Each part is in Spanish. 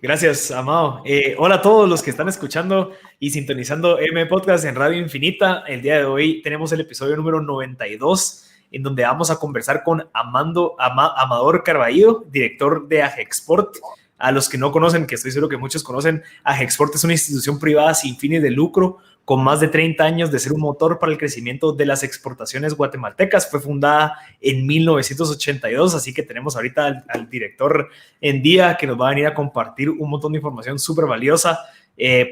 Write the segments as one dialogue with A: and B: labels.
A: Gracias, Amado. Hola a todos los que están escuchando y sintonizando M Podcast en Radio Infinita. El día de hoy tenemos el episodio número 92, en donde vamos a conversar con Amador Carballo, director de Agexport. A los que no conocen, que estoy seguro que muchos conocen, Agexport es una institución privada sin fines de lucro con más de 30 años de ser un motor para el crecimiento de las exportaciones guatemaltecas. Fue fundada en 1982, así que tenemos ahorita al director en día que nos va a venir a compartir un montón de información súper valiosa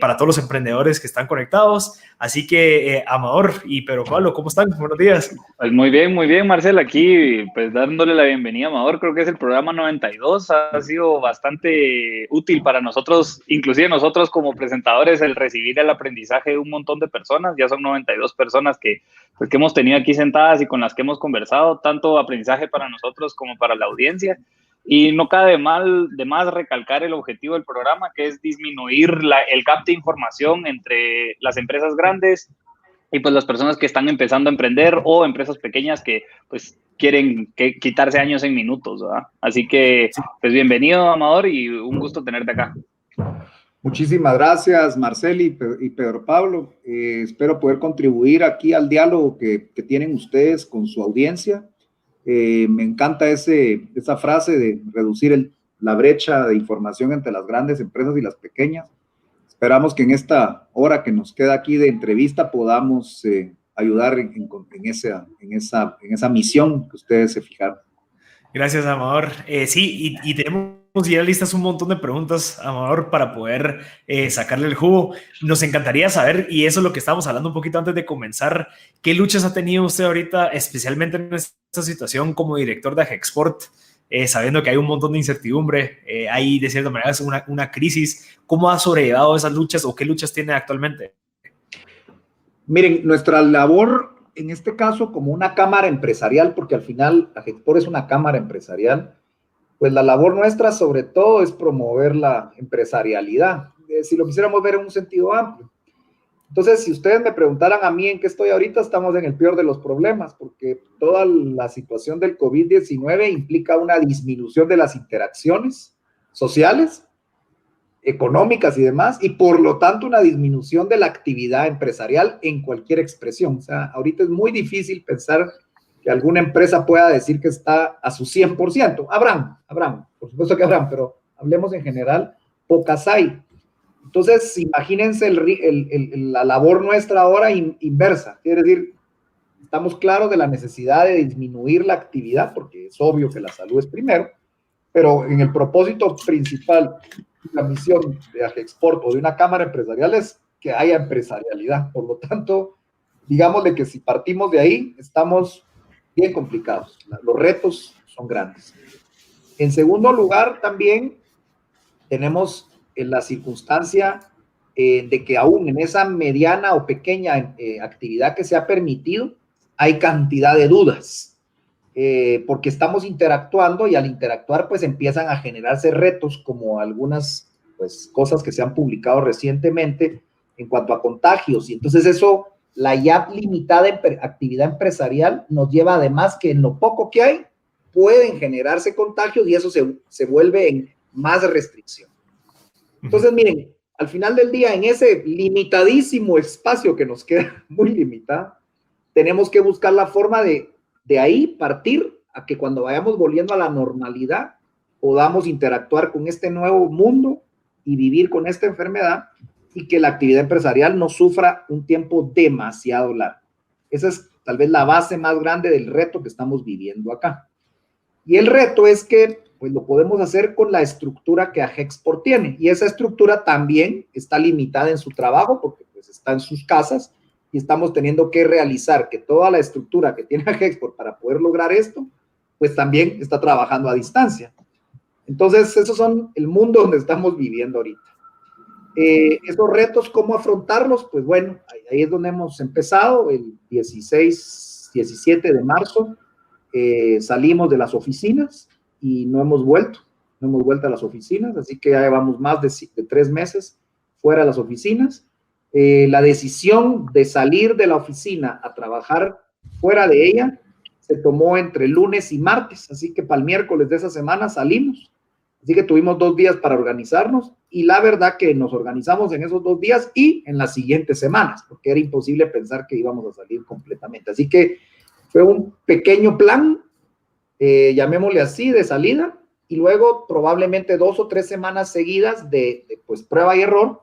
A: para todos los emprendedores que están conectados. Así que, Amador y Pedro Pablo, ¿cómo están? Buenos días.
B: Pues muy bien, Marcel, aquí pues dándole la bienvenida a Amador. Creo que es el programa 92, ha sido bastante útil para nosotros, inclusive nosotros como presentadores, el recibir el aprendizaje de un montón de personas. Ya son 92 personas que hemos tenido aquí sentadas y con las que hemos conversado, tanto aprendizaje para nosotros como para la audiencia. Y no cabe de más recalcar el objetivo del programa, que es disminuir el gap de información entre las empresas grandes y pues las personas que están empezando a emprender o empresas pequeñas que pues quieren quitarse años en minutos, ¿verdad? Así que pues bienvenido, Amador, y un gusto tenerte acá.
C: Muchísimas gracias, Marcel y Pedro Pablo. Espero poder contribuir aquí al diálogo que tienen ustedes con su audiencia. Me encanta esa frase de reducir la brecha de información entre las grandes empresas y las pequeñas. Esperamos que en esta hora que nos queda aquí de entrevista podamos ayudar en esa misión que ustedes se fijaron.
A: Gracias, Amador. Sí, y tenemos ya listas un montón de preguntas, Amador, para poder sacarle el jugo. Nos encantaría saber, y eso es lo que estábamos hablando un poquito antes de comenzar, ¿qué luchas ha tenido usted ahorita, especialmente en esta situación como director de Agexport, sabiendo que hay un montón de incertidumbre, hay de cierta manera una crisis? ¿Cómo ha sobrellevado esas luchas o qué luchas tiene actualmente?
C: Miren, nuestra labor en este caso como una cámara empresarial, porque al final Agexport es una cámara empresarial, pues la labor nuestra sobre todo es promover la empresarialidad, si lo quisiéramos ver en un sentido amplio. Entonces, si ustedes me preguntaran a mí en qué estoy ahorita, estamos en el peor de los problemas, porque toda la situación del COVID-19 implica una disminución de las interacciones sociales, económicas y demás, y por lo tanto una disminución de la actividad empresarial en cualquier expresión. O sea, ahorita es muy difícil pensar que alguna empresa pueda decir que está a su 100%. Habrán, por supuesto que habrán, pero hablemos en general, pocas hay. Entonces, imagínense la labor nuestra ahora inversa. Quiere decir, estamos claros de la necesidad de disminuir la actividad, porque es obvio que la salud es primero, pero en el propósito principal, la misión de Agexport o de una cámara empresarial es que haya empresarialidad. Por lo tanto, digámosle que si partimos de ahí, estamos bien complicados. Los retos son grandes. En segundo lugar, también tenemos la circunstancia de que aún en esa mediana o pequeña actividad que se ha permitido, hay cantidad de dudas, porque estamos interactuando y al interactuar pues empiezan a generarse retos como algunas pues cosas que se han publicado recientemente en cuanto a contagios, y entonces eso, la ya limitada actividad empresarial nos lleva además que en lo poco que hay pueden generarse contagios y eso se vuelve en más restricción. Entonces, miren, al final del día, en ese limitadísimo espacio que nos queda muy limitado, tenemos que buscar la forma de ahí partir a que cuando vayamos volviendo a la normalidad, podamos interactuar con este nuevo mundo y vivir con esta enfermedad y que la actividad empresarial no sufra un tiempo demasiado largo. Esa es tal vez la base más grande del reto que estamos viviendo acá. Y el reto es que pues lo podemos hacer con la estructura que Agexport tiene. Y esa estructura también está limitada en su trabajo porque pues está en sus casas y estamos teniendo que realizar que toda la estructura que tiene Agexport para poder lograr esto, pues también está trabajando a distancia. Entonces, esos son el mundo donde estamos viviendo ahorita. Esos retos, ¿cómo afrontarlos? Pues bueno, ahí es donde hemos empezado, el 17 de marzo, salimos de las oficinas y no hemos vuelto a las oficinas, así que ya llevamos más de 3 meses fuera de las oficinas. La decisión de salir de la oficina a trabajar fuera de ella se tomó entre lunes y martes, así que para el miércoles de esa semana salimos Así que tuvimos 2 días para organizarnos y la verdad que nos organizamos en esos 2 días y en las siguientes semanas, porque era imposible pensar que íbamos a salir completamente. Así que fue un pequeño plan, llamémosle así, de salida, y luego probablemente 2 o 3 semanas seguidas de pues, prueba y error,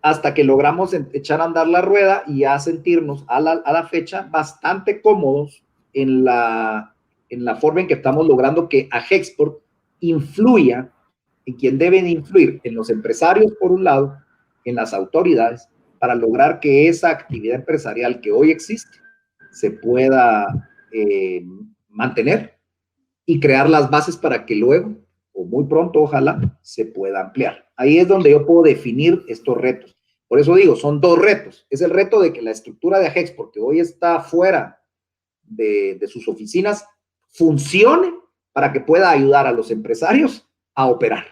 C: hasta que logramos echar a andar la rueda y a sentirnos a la fecha bastante cómodos en la forma en que estamos logrando que Agexport influya en quien deben influir, en los empresarios por un lado, en las autoridades, para lograr que esa actividad empresarial que hoy existe se pueda mantener y crear las bases para que luego, o muy pronto, ojalá, se pueda ampliar. Ahí es donde yo puedo definir estos retos. Por eso digo, son 2 retos. Es el reto de que la estructura de Agexport, que hoy está fuera de sus oficinas, funcione para que pueda ayudar a los empresarios a operar.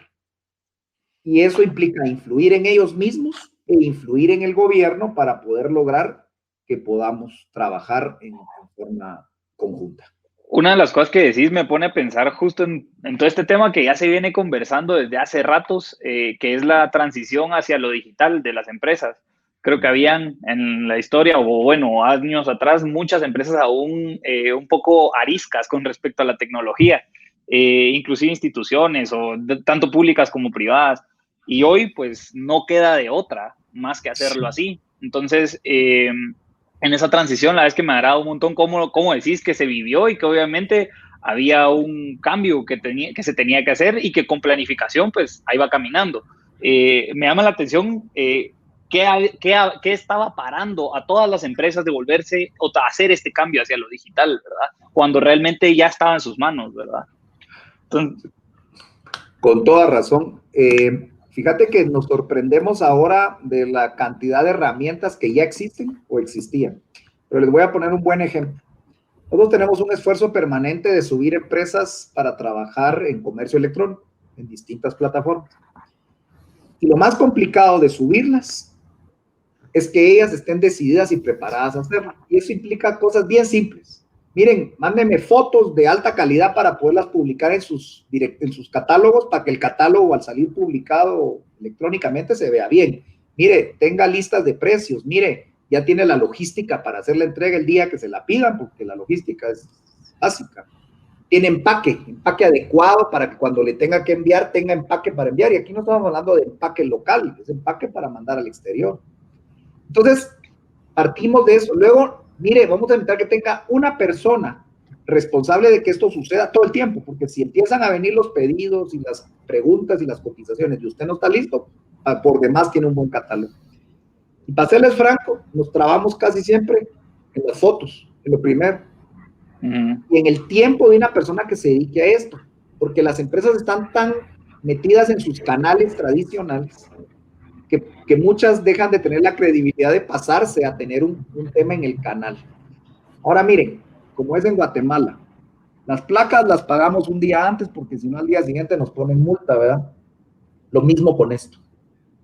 C: Y eso implica influir en ellos mismos e influir en el gobierno para poder lograr que podamos trabajar en forma conjunta.
B: Una de las cosas que decís me pone a pensar justo en todo este tema que ya se viene conversando desde hace ratos, que es la transición hacia lo digital de las empresas. Creo que habían en la historia, o bueno, años atrás, muchas empresas aún un poco ariscas con respecto a la tecnología, inclusive instituciones, tanto públicas como privadas. Y hoy, pues, no queda de otra más que hacerlo así. Entonces, en esa transición, la verdad es que me agrada un montón cómo decís que se vivió y que obviamente había un cambio que se tenía que hacer y que con planificación, pues, ahí va caminando. Me llama la atención ¿qué estaba parando a todas las empresas de volverse o hacer este cambio hacia lo digital, ¿verdad? Cuando realmente ya estaba en sus manos, ¿verdad? Entonces,
C: con toda razón. Fíjate que nos sorprendemos ahora de la cantidad de herramientas que ya existen o existían. Pero les voy a poner un buen ejemplo. Nosotros tenemos un esfuerzo permanente de subir empresas para trabajar en comercio electrónico en distintas plataformas. Y lo más complicado de subirlas es que ellas estén decididas y preparadas a hacerlo. Y eso implica cosas bien simples. Miren, mándenme fotos de alta calidad para poderlas publicar en sus catálogos, para que el catálogo al salir publicado electrónicamente se vea bien. Mire, tenga listas de precios. Mire, ya tiene la logística para hacer la entrega el día que se la pidan, porque la logística es básica. Tiene empaque adecuado para que cuando le tenga que enviar, tenga empaque para enviar. Y aquí no estamos hablando de empaque local, es empaque para mandar al exterior. Entonces, partimos de eso. Luego, mire, vamos a intentar que tenga una persona responsable de que esto suceda todo el tiempo, porque si empiezan a venir los pedidos y las preguntas y las cotizaciones y usted no está listo, por demás tiene un buen catálogo. Y para serles franco, nos trabamos casi siempre en las fotos, en lo primero. Y en el tiempo de una persona que se dedique a esto, porque las empresas están tan metidas en sus canales tradicionales que muchas dejan de tener la credibilidad de pasarse a tener un tema en el canal. Ahora miren, como es en Guatemala, las placas las pagamos un día antes porque si no al día siguiente nos ponen multa, ¿verdad? Lo mismo con esto.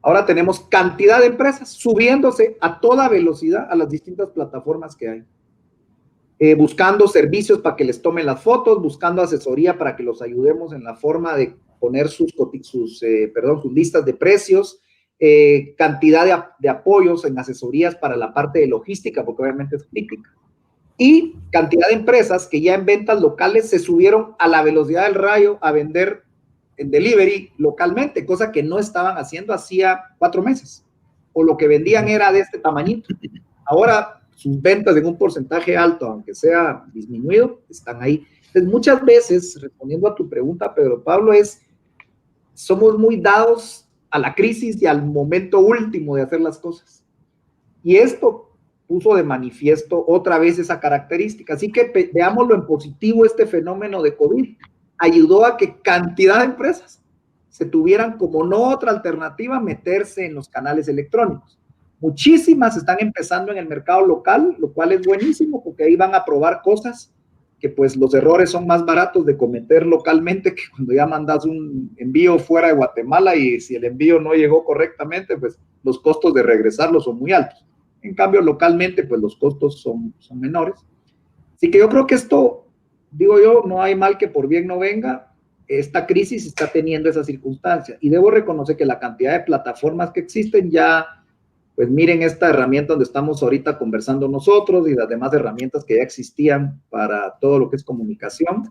C: Ahora tenemos cantidad de empresas subiéndose a toda velocidad a las distintas plataformas que hay. Buscando servicios para que les tomen las fotos, buscando asesoría para que los ayudemos en la forma de poner sus listas de precios, cantidad de apoyos en asesorías para la parte de logística, porque obviamente es crítica. Y cantidad de empresas que ya en ventas locales se subieron a la velocidad del rayo a vender en delivery localmente, cosa que no estaban haciendo hacía 4 meses. O lo que vendían era de este tamañito. Ahora sus ventas en un porcentaje alto, aunque sea disminuido, están ahí. Entonces, muchas veces, respondiendo a tu pregunta, Pedro Pablo, somos muy dados a la crisis y al momento último de hacer las cosas. Y esto puso de manifiesto otra vez esa característica. Así que veámoslo en positivo, este fenómeno de COVID ayudó a que cantidad de empresas se tuvieran como no otra alternativa meterse en los canales electrónicos. Muchísimas están empezando en el mercado local, lo cual es buenísimo porque ahí van a probar cosas que pues los errores son más baratos de cometer localmente que cuando ya mandas un envío fuera de Guatemala y si el envío no llegó correctamente, pues los costos de regresarlo son muy altos. En cambio, localmente, pues los costos son menores. Así que yo creo que esto, digo yo, no hay mal que por bien no venga. esta crisis está teniendo esa circunstancia. Y debo reconocer que la cantidad de plataformas que existen ya, pues miren esta herramienta donde estamos ahorita conversando nosotros y las demás herramientas que ya existían para todo lo que es comunicación.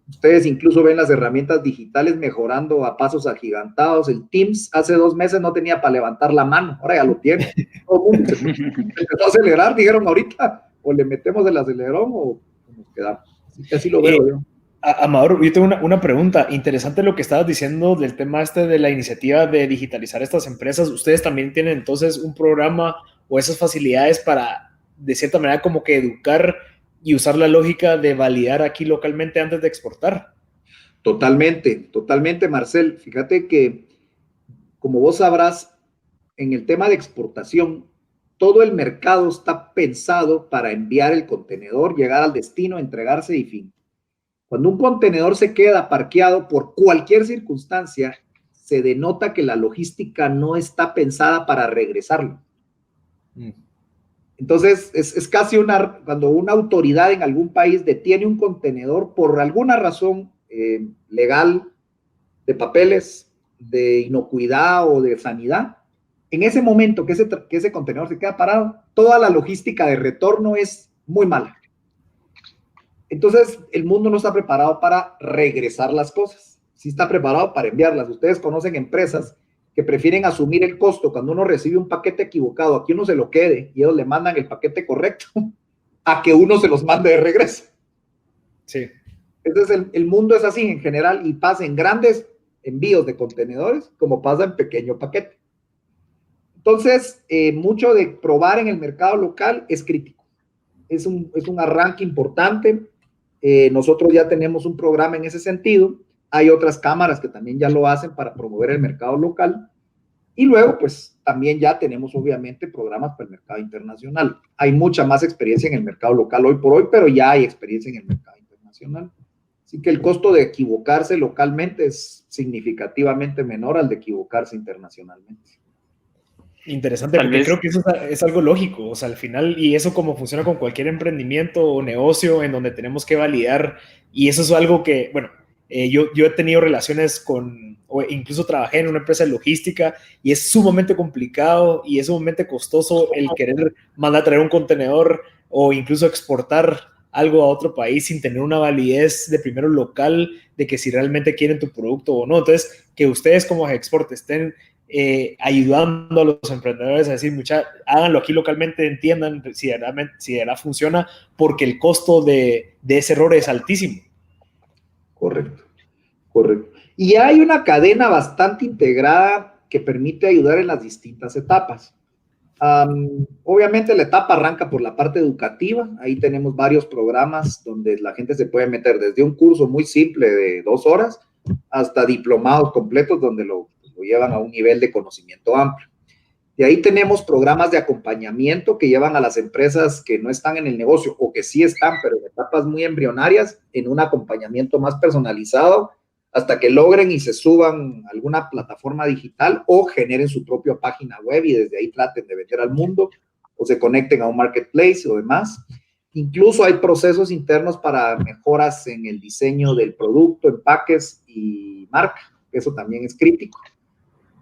C: Ustedes incluso ven las herramientas digitales mejorando a pasos agigantados. El Teams hace 2 meses no tenía para levantar la mano, ahora ya lo tiene. Todo el mundo se empezó a acelerar, dijeron ahorita, o le metemos el acelerón o nos quedamos. Así que así lo veo yo.
A: Amador, yo tengo una pregunta. Interesante lo que estabas diciendo del tema de la iniciativa de digitalizar estas empresas. ¿Ustedes también tienen entonces un programa o esas facilidades para, de cierta manera, como que educar y usar la lógica de validar aquí localmente antes de exportar?
C: Totalmente, Marcel. Fíjate que, como vos sabrás, en el tema de exportación, todo el mercado está pensado para enviar el contenedor, llegar al destino, entregarse y fin. Cuando un contenedor se queda parqueado por cualquier circunstancia, se denota que la logística no está pensada para regresarlo. Entonces, es casi cuando una autoridad en algún país detiene un contenedor por alguna razón legal, de papeles, de inocuidad o de sanidad, en ese momento que ese contenedor se queda parado, toda la logística de retorno es muy mala. Entonces, el mundo no está preparado para regresar las cosas, sí está preparado para enviarlas. Ustedes conocen empresas que prefieren asumir el costo cuando uno recibe un paquete equivocado, a que uno se lo quede y ellos le mandan el paquete correcto, a que uno se los mande de regreso.
A: Sí.
C: Entonces, el mundo es así en general y pasa en grandes envíos de contenedores como pasa en pequeño paquete. Entonces, mucho de probar en el mercado local es crítico. Es un arranque importante. Nosotros ya tenemos un programa en ese sentido. Hay otras cámaras que también ya lo hacen para promover el mercado local. Y luego, pues, también ya tenemos, obviamente, programas para el mercado internacional. Hay mucha más experiencia en el mercado local hoy por hoy, pero ya hay experiencia en el mercado internacional. Así que el costo de equivocarse localmente es significativamente menor al de equivocarse internacionalmente.
A: Interesante, porque creo que eso es algo lógico, o sea, al final, y eso como funciona con cualquier emprendimiento o negocio en donde tenemos que validar, y eso es algo que, bueno, yo he tenido relaciones o incluso trabajé en una empresa de logística, y es sumamente complicado y es sumamente costoso el querer mandar a traer un contenedor o incluso exportar algo a otro país sin tener una validez de primero local de que si realmente quieren tu producto o no. Entonces, que ustedes como Gexport estén ayudando a los emprendedores a decir, háganlo aquí localmente, entiendan si de verdad funciona, porque el costo de ese error es altísimo.
C: Correcto. Y hay una cadena bastante integrada que permite ayudar en las distintas etapas. Obviamente la etapa arranca por la parte educativa. Ahí tenemos varios programas donde la gente se puede meter desde un curso muy simple de 2 horas hasta diplomados completos donde lo llevan a un nivel de conocimiento amplio. Y ahí tenemos programas de acompañamiento que llevan a las empresas que no están en el negocio o que sí están, pero en etapas muy embrionarias, en un acompañamiento más personalizado hasta que logren y se suban a alguna plataforma digital o generen su propia página web y desde ahí traten de vender al mundo o se conecten a un marketplace o demás. Incluso hay procesos internos para mejoras en el diseño del producto, empaques y marca. Eso también es crítico.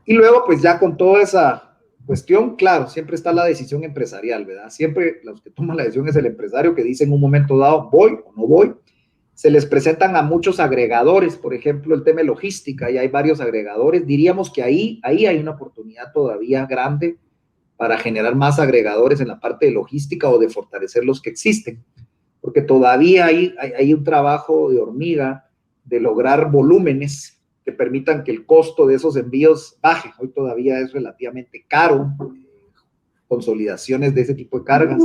C: Y luego, pues ya con toda esa cuestión, claro, siempre está la decisión empresarial, ¿verdad? Siempre los que toman la decisión es el empresario que dice en un momento dado, voy o no voy. Se les presentan a muchos agregadores, por ejemplo, el tema de logística, y hay varios agregadores. Diríamos que ahí hay una oportunidad todavía grande para generar más agregadores en la parte de logística o de fortalecer los que existen, porque todavía hay un trabajo de hormiga de lograr volúmenes que permitan que el costo de esos envíos baje. Hoy todavía es relativamente caro, consolidaciones de ese tipo de cargas,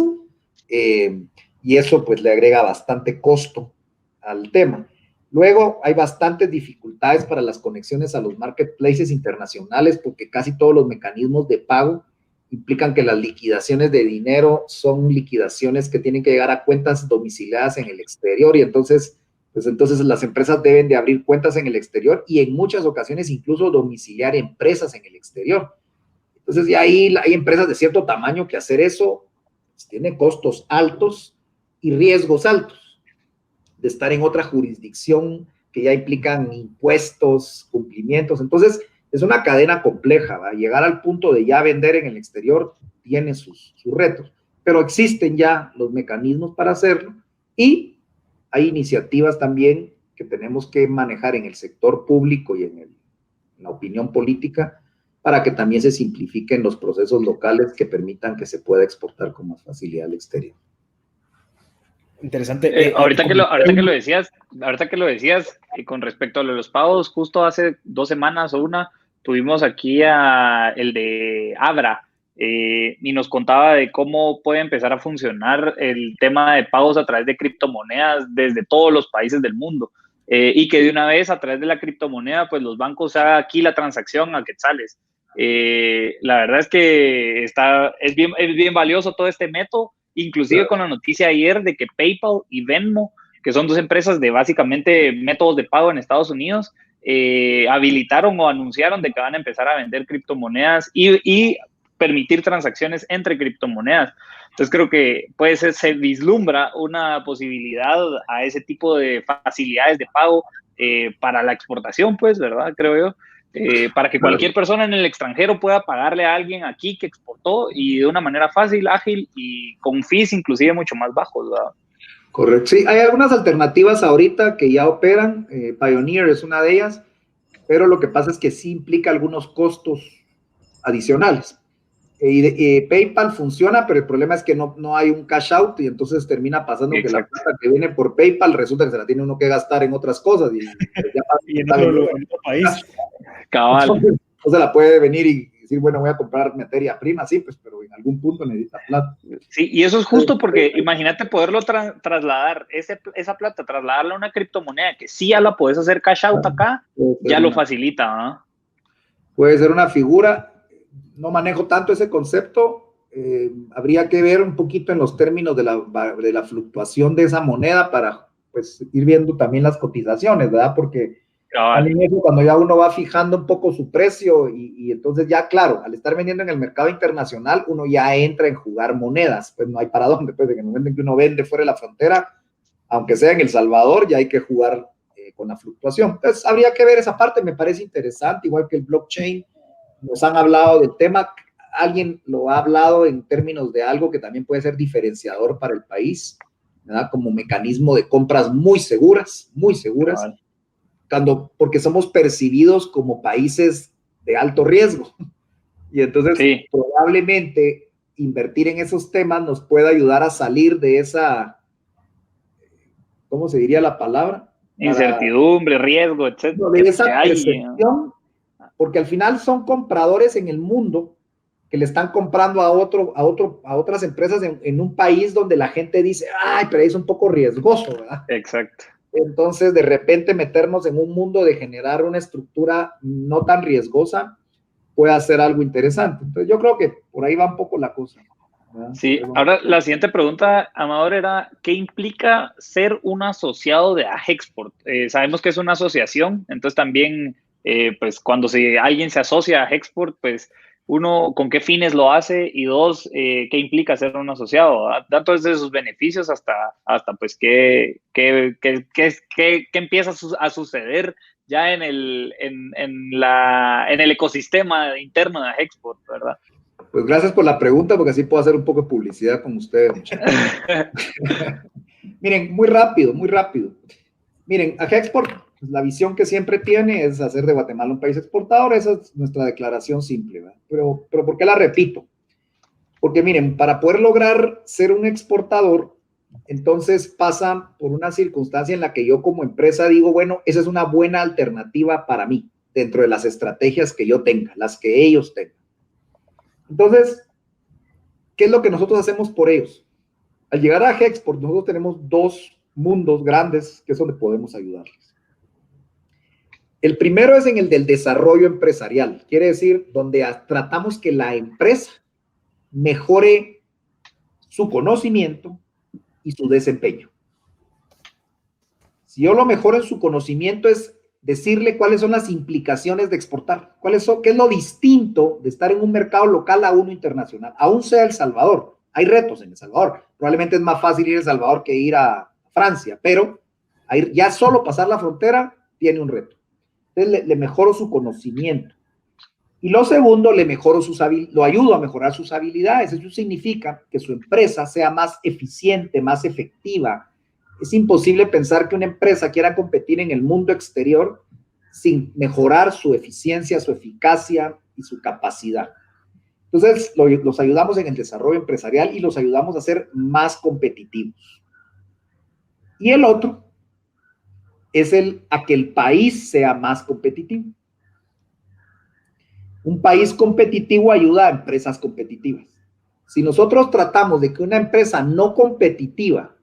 C: y eso pues le agrega bastante costo al tema. Luego hay bastantes dificultades para las conexiones a los marketplaces internacionales porque casi todos los mecanismos de pago implican que las liquidaciones de dinero son liquidaciones que tienen que llegar a cuentas domiciliadas en el exterior y entonces las empresas deben de abrir cuentas en el exterior y en muchas ocasiones incluso domiciliar empresas en el exterior. Entonces ya ahí hay empresas de cierto tamaño que hacer eso pues, tiene costos altos y riesgos altos de estar en otra jurisdicción que ya implican impuestos, cumplimientos. Entonces, es una cadena compleja, ¿va? Llegar al punto de ya vender en el exterior tiene sus retos, pero existen ya los mecanismos para hacerlo y hay iniciativas también que tenemos que manejar en el sector público y en la opinión política para que también se simplifiquen los procesos locales que permitan que se pueda exportar con más facilidad al exterior.
A: Interesante.
B: Ahorita que lo decías, con respecto a los pagos, justo hace 2 semanas o una, tuvimos aquí a el de Abra, y nos contaba de cómo puede empezar a funcionar el tema de pagos a través de criptomonedas desde todos los países del mundo, y que de una vez a través de la criptomoneda, pues los bancos hagan aquí la transacción a quetzales. La verdad es que es bien valioso todo este método, inclusive con la noticia ayer de que PayPal y Venmo, que son 2 empresas de básicamente métodos de pago en Estados Unidos, habilitaron o anunciaron de que van a empezar a vender criptomonedas y permitir transacciones entre criptomonedas. Entonces creo que puede ser, se vislumbra una posibilidad a ese tipo de facilidades de pago para la exportación, pues, ¿verdad? Creo yo. Para que cualquier persona en el extranjero pueda pagarle a alguien aquí que exportó y de una manera fácil, ágil y con fees inclusive mucho más bajos, ¿verdad?
C: Correcto. Sí, hay algunas alternativas ahorita que ya operan. Pioneer es una de ellas, pero lo que pasa es que sí implica algunos costos adicionales. PayPal funciona, pero el problema es que no hay un cash out y entonces termina pasando que la plata que viene por PayPal resulta que se la tiene uno que gastar en otras cosas y
A: en otro país.
C: Cabal. Entonces la puede venir y decir, bueno, voy a comprar materia prima, sí, pues, pero en algún punto necesita plata.
B: Sí, y eso es justo porque imagínate poderlo trasladar, esa plata, trasladarla a una criptomoneda que sí ya la puedes hacer cash out acá, ya lo facilita, ¿no?
C: Puede ser una figura. No manejo tanto ese concepto, habría que ver un poquito en los términos de la fluctuación de esa moneda para pues ir viendo también las cotizaciones, ¿verdad? Porque cuando ya uno va fijando un poco su precio y entonces ya, claro, al estar vendiendo en el mercado internacional, uno ya entra en jugar monedas, pues no hay para dónde, pues de que en el momento en que uno vende fuera de la frontera, aunque sea en El Salvador, ya hay que jugar con la fluctuación. Entonces habría que ver esa parte, me parece interesante, igual que el blockchain. Nos han hablado del tema, alguien lo ha hablado en términos de algo que también puede ser diferenciador para el país, ¿verdad? Como mecanismo de compras muy seguras, porque somos percibidos como países de alto riesgo. Y entonces sí, probablemente invertir en esos temas nos pueda ayudar a salir de esa, ¿cómo se diría la palabra?
B: Incertidumbre, riesgo, etcétera.
C: De esa percepción. Porque al final son compradores en el mundo que le están comprando a otras empresas en un país donde la gente dice, ay, pero es un poco riesgoso, ¿verdad?
B: Exacto.
C: Entonces, de repente meternos en un mundo de generar una estructura no tan riesgosa puede hacer algo interesante. Entonces, yo creo que por ahí va un poco la cosa, ¿verdad?
B: Sí, ahora la siguiente pregunta, Amador, era, ¿qué implica ser un asociado de Agexport? Sabemos que es una asociación, entonces también... pues cuando alguien se asocia a Agexport, pues uno, ¿con qué fines lo hace? Y dos, ¿qué implica ser un asociado? Tanto desde sus beneficios hasta pues qué empieza a suceder ya en el ecosistema interno de Agexport, ¿verdad?
C: Pues gracias por la pregunta, porque así puedo hacer un poco de publicidad con ustedes, muchachos. Miren, muy rápido. Miren, Agexport, pues la visión que siempre tiene es hacer de Guatemala un país exportador. Esa es nuestra declaración simple, ¿verdad? Pero ¿por qué la repito? Porque miren, para poder lograr ser un exportador, entonces pasa por una circunstancia en la que yo como empresa digo, bueno, esa es una buena alternativa para mí, dentro de las estrategias que yo tenga, las que ellos tengan. Entonces, ¿qué es lo que nosotros hacemos por ellos? Al llegar a Agexport, nosotros tenemos 2 mundos grandes que es donde podemos ayudarles. El primero es en el del desarrollo empresarial, quiere decir, donde tratamos que la empresa mejore su conocimiento y su desempeño. Si yo lo mejoro en su conocimiento es decirle cuáles son las implicaciones de exportar, qué es lo distinto de estar en un mercado local a uno internacional, aún sea El Salvador. Hay retos en El Salvador, probablemente es más fácil ir a El Salvador que ir a Francia, pero ya solo pasar la frontera tiene un reto. Entonces le mejoro su conocimiento. Y lo segundo, lo ayudo a mejorar sus habilidades. Eso significa que su empresa sea más eficiente, más efectiva. Es imposible pensar que una empresa quiera competir en el mundo exterior sin mejorar su eficiencia, su eficacia y su capacidad. Entonces, los ayudamos en el desarrollo empresarial y los ayudamos a ser más competitivos. Y el otro es a que el país sea más competitivo. Un país competitivo ayuda a empresas competitivas. Si nosotros tratamos de que una empresa no competitiva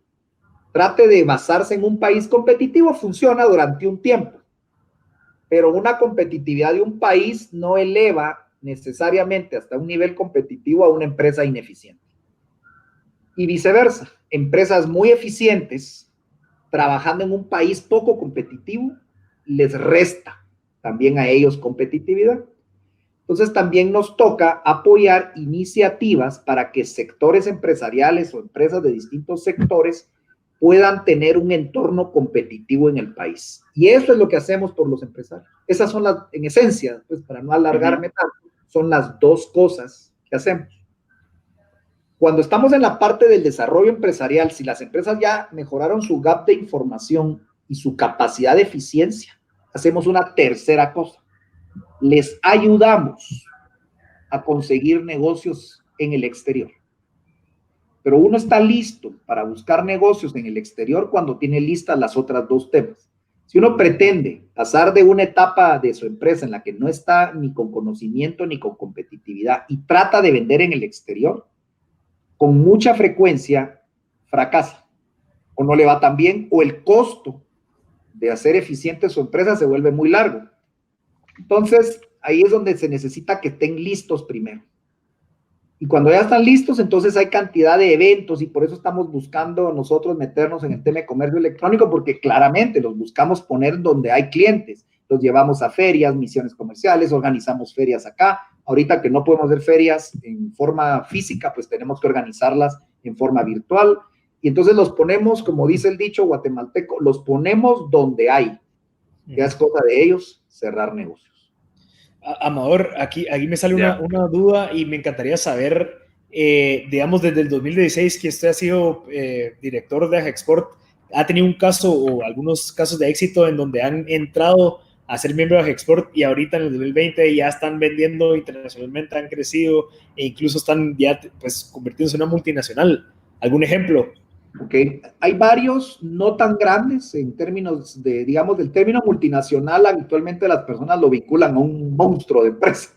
C: trate de basarse en un país competitivo, funciona durante un tiempo. Pero una competitividad de un país no eleva necesariamente hasta un nivel competitivo a una empresa ineficiente. Y viceversa, empresas muy eficientes trabajando en un país poco competitivo les resta también a ellos competitividad. Entonces también nos toca apoyar iniciativas para que sectores empresariales o empresas de distintos sectores puedan tener un entorno competitivo en el país. Y eso es lo que hacemos por los empresarios. Esas son en esencia, pues para no alargarme tanto, son las dos cosas que hacemos. Cuando estamos en la parte del desarrollo empresarial, si las empresas ya mejoraron su gap de información y su capacidad de eficiencia, hacemos una tercera cosa. Les ayudamos a conseguir negocios en el exterior. Pero uno está listo para buscar negocios en el exterior cuando tiene listas las otras dos temas. Si uno pretende pasar de una etapa de su empresa en la que no está ni con conocimiento ni con competitividad y trata de vender en el exterior, con mucha frecuencia fracasa. O no le va tan bien, o el costo de hacer eficiente su empresa se vuelve muy largo. Entonces, ahí es donde se necesita que estén listos primero. Y cuando ya están listos, entonces hay cantidad de eventos y por eso estamos buscando nosotros meternos en el tema de comercio electrónico, porque claramente los buscamos poner donde hay clientes. Los llevamos a ferias, misiones comerciales, organizamos ferias acá. Ahorita que no podemos hacer ferias en forma física, pues tenemos que organizarlas en forma virtual. Y entonces los ponemos, como dice el dicho guatemalteco, los ponemos donde hay. Ya es cosa de ellos cerrar negocios.
A: Amador, aquí me sale una duda y me encantaría saber, digamos, desde el 2016 que usted ha sido director de Agexport, ¿ha tenido un caso o algunos casos de éxito en donde han entrado a ser miembro de Agexport y ahorita en el 2020 ya están vendiendo internacionalmente, han crecido e incluso están ya pues convirtiéndose en una multinacional? ¿Algún ejemplo?
C: Ok, hay varios no tan grandes en términos de, digamos, del término multinacional. Habitualmente las personas lo vinculan a un monstruo de empresa.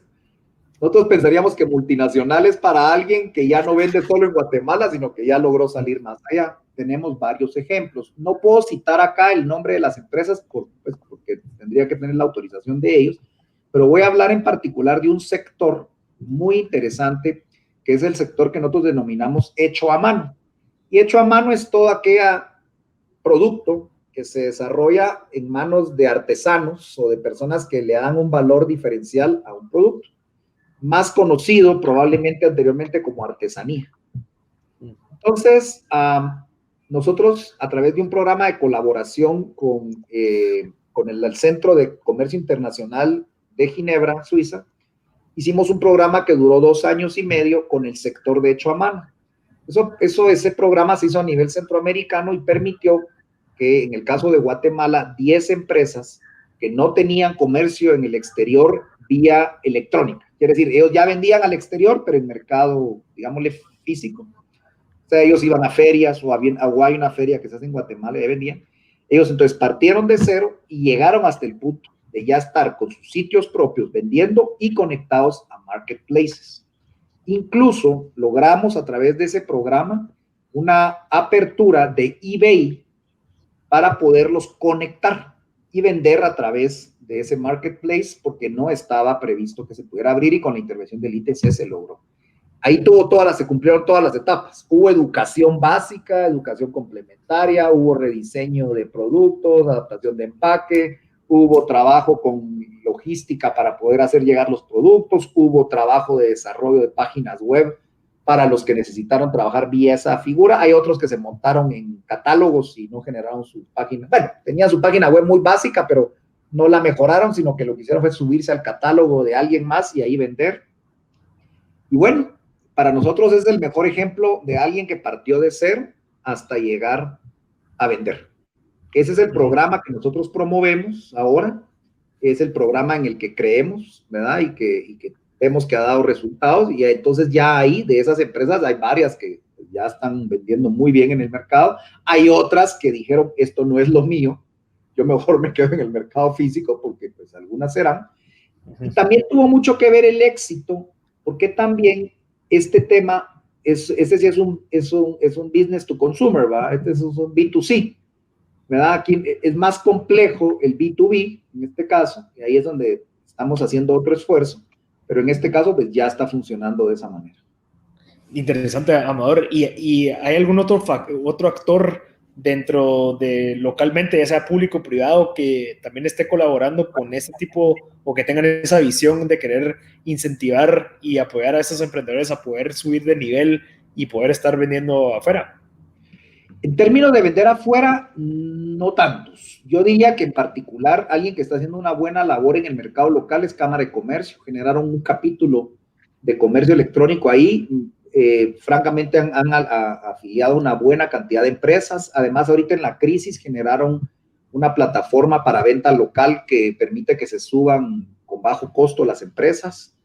C: Nosotros pensaríamos que multinacional es para alguien que ya no vende solo en Guatemala, sino que ya logró salir más allá. Tenemos varios ejemplos. No puedo citar acá el nombre de las empresas porque tendría que tener la autorización de ellos, pero voy a hablar en particular de un sector muy interesante, que es el sector que nosotros denominamos hecho a mano. Y hecho a mano es todo aquel producto que se desarrolla en manos de artesanos o de personas que le dan un valor diferencial a un producto, más conocido probablemente anteriormente como artesanía. Entonces, nosotros a través de un programa de colaboración con el Centro de Comercio Internacional de Ginebra, Suiza, hicimos un programa que duró 2 años y medio con el sector de hecho a mano. Ese programa se hizo a nivel centroamericano y permitió que en el caso de Guatemala, 10 empresas que no tenían comercio en el exterior vía electrónica. Quiere decir, ellos ya vendían al exterior, pero en mercado, digámosle, físico. O sea, ellos iban a ferias o hay una feria que se hace en Guatemala y vendían. Ellos entonces partieron de cero y llegaron hasta el punto de ya estar con sus sitios propios vendiendo y conectados a marketplaces. Incluso logramos a través de ese programa una apertura de eBay para poderlos conectar y vender a través de ese marketplace porque no estaba previsto que se pudiera abrir y con la intervención del ITC se logró. Ahí se cumplieron todas las etapas. Hubo educación básica, educación complementaria, hubo rediseño de productos, adaptación de empaque, hubo trabajo con logística para poder hacer llegar los productos, hubo trabajo de desarrollo de páginas web para los que necesitaron trabajar vía esa figura. Hay otros que se montaron en catálogos y no generaron su página. Bueno, tenían su página web muy básica, pero no la mejoraron, sino que lo que hicieron fue subirse al catálogo de alguien más y ahí vender. Y bueno, para nosotros es el mejor ejemplo de alguien que partió de cero hasta llegar a vender. Ese es el programa que nosotros promovemos ahora, es el programa en el que creemos, ¿verdad? Y que vemos que ha dado resultados, y entonces ya ahí, de esas empresas, hay varias que ya están vendiendo muy bien en el mercado, hay otras que dijeron, esto no es lo mío, yo mejor me quedo en el mercado físico, porque pues algunas serán. Y también tuvo mucho que ver el éxito, porque también este tema, ese sí es un business to consumer, ¿verdad? Este es un B2C, ¿verdad? Aquí es más complejo el B2B, en este caso, y ahí es donde estamos haciendo otro esfuerzo, pero en este caso pues ya está funcionando de esa manera.
A: Interesante, Amador. ¿Y hay algún otro actor dentro de localmente, ya sea público o privado, que también esté colaborando con ese tipo o que tengan esa visión de querer incentivar y apoyar a esos emprendedores a poder subir de nivel y poder estar vendiendo afuera?
C: En términos de vender afuera, no tantos. Yo diría que en particular alguien que está haciendo una buena labor en el mercado local es Cámara de Comercio. Generaron un capítulo de comercio electrónico ahí. Francamente han afiliado una buena cantidad de empresas. Además, ahorita en la crisis generaron una plataforma para venta local que permite que se suban con bajo costo las empresas.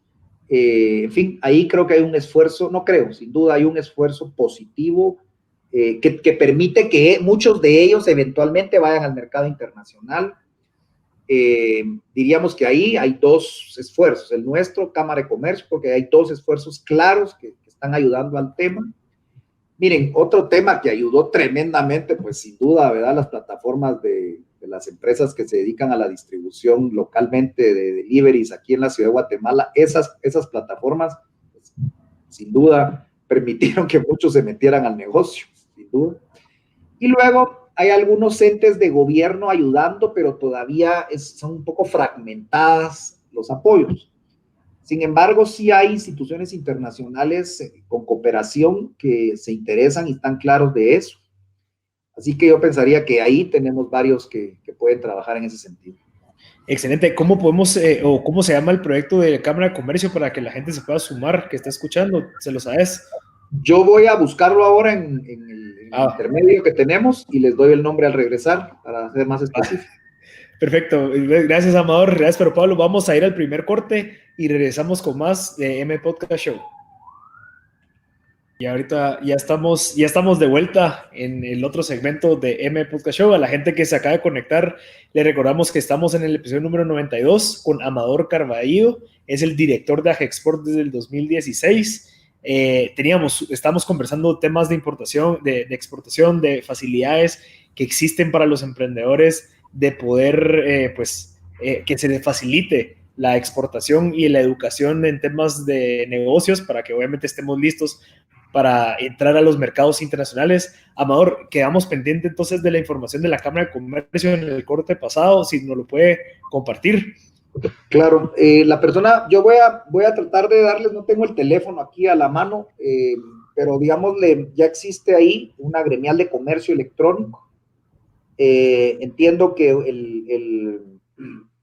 C: En fin, ahí creo que hay un esfuerzo, no creo, sin duda hay un esfuerzo positivo que permite que muchos de ellos eventualmente vayan al mercado internacional. Diríamos que ahí hay dos esfuerzos, el nuestro, Cámara de Comercio, porque hay dos esfuerzos claros que están ayudando al tema. Miren, otro tema que ayudó tremendamente, pues sin duda, ¿verdad? Las plataformas de las empresas que se dedican a la distribución localmente de deliveries aquí en la ciudad de Guatemala, esas plataformas, pues, sin duda, permitieron que muchos se metieran al negocio, sin duda. Y luego hay algunos entes de gobierno ayudando, pero todavía son un poco fragmentadas los apoyos. Sin embargo, sí hay instituciones internacionales con cooperación que se interesan y están claros de eso. Así que yo pensaría que ahí tenemos varios que pueden trabajar en ese sentido.
A: Excelente. ¿Cómo podemos o cómo se llama el proyecto de Cámara de Comercio para que la gente se pueda sumar, que está escuchando? ¿Se lo sabes?
C: Yo voy a buscarlo ahora en el intermedio que tenemos y les doy el nombre al regresar para ser más específico.
A: Perfecto. Gracias, Amador. Gracias, pero Pablo. Vamos a ir al primer corte y regresamos con más de M Podcast Show. Y ahorita ya estamos de vuelta en el otro segmento de M Podcast Show. A la gente que se acaba de conectar, le recordamos que estamos en el episodio número 92 con Amador Carballo. Es el director de Agexport desde el 2016. Estamos conversando temas de importación, de exportación, de facilidades que existen para los emprendedores, de poder, que se les facilite la exportación y la educación en temas de negocios para que obviamente estemos listos para entrar a los mercados internacionales. Amador, quedamos pendientes entonces de la información de la Cámara de Comercio en el corte pasado, si nos lo puede compartir.
C: Claro, la persona, yo voy a tratar de darles, no tengo el teléfono aquí a la mano, pero digámosle, ya existe ahí una gremial de comercio electrónico. Entiendo que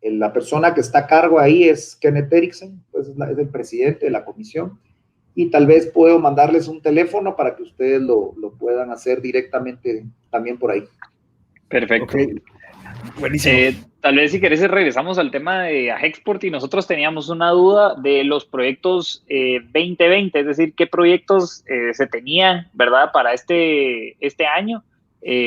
C: la persona que está a cargo ahí es Kenneth Eriksen, pues es el presidente de la comisión, y tal vez puedo mandarles un teléfono para que ustedes lo puedan hacer directamente también por ahí.
B: Perfecto.
A: Okay. Buenísimo.
B: Tal vez si querés regresamos al tema de Agexport y nosotros teníamos una duda de los proyectos 2020, es decir, qué proyectos se tenían, ¿verdad? Para este año,